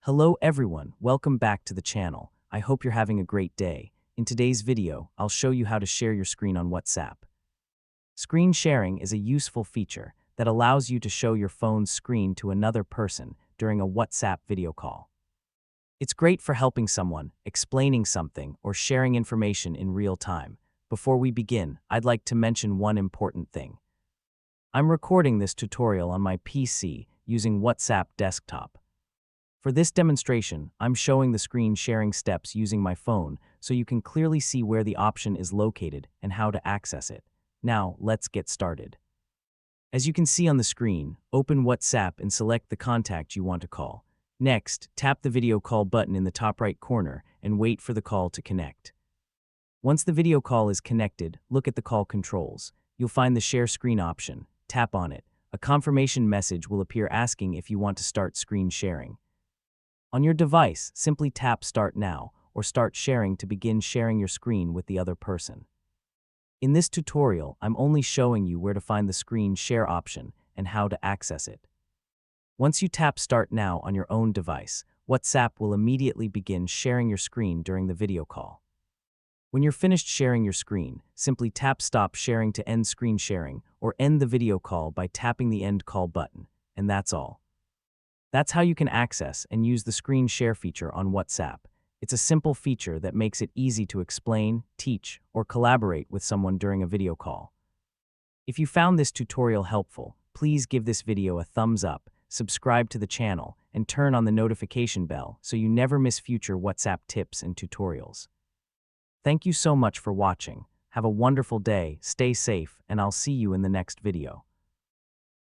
Hello everyone, welcome back to the channel. I hope you're having a great day. In today's video, I'll show you how to share your screen on WhatsApp. Screen sharing is a useful feature that allows you to show your phone's screen to another person during a WhatsApp video call. It's great for helping someone, explaining something, or sharing information in real time. Before we begin, I'd like to mention one important thing. I'm recording this tutorial on my PC using WhatsApp Desktop. For this demonstration, I'm showing the screen sharing steps using my phone so you can clearly see where the option is located and how to access it. Now, let's get started. As you can see on the screen, open WhatsApp and select the contact you want to call. Next, tap the video call button in the top right corner and wait for the call to connect. Once the video call is connected, look at the call controls. You'll find the share screen option. Tap on it. A confirmation message will appear asking if you want to start screen sharing. On your device, simply tap Start Now or Start Sharing to begin sharing your screen with the other person. In this tutorial, I'm only showing you where to find the screen share option and how to access it. Once you tap Start Now on your own device, WhatsApp will immediately begin sharing your screen during the video call. When you're finished sharing your screen, simply tap Stop Sharing to end screen sharing or end the video call by tapping the End Call button, and that's all. That's how you can access and use the screen share feature on WhatsApp. It's a simple feature that makes it easy to explain, teach, or collaborate with someone during a video call. If you found this tutorial helpful, please give this video a thumbs up, subscribe to the channel, and turn on the notification bell so you never miss future WhatsApp tips and tutorials. Thank you so much for watching. Have a wonderful day, stay safe, and I'll see you in the next video.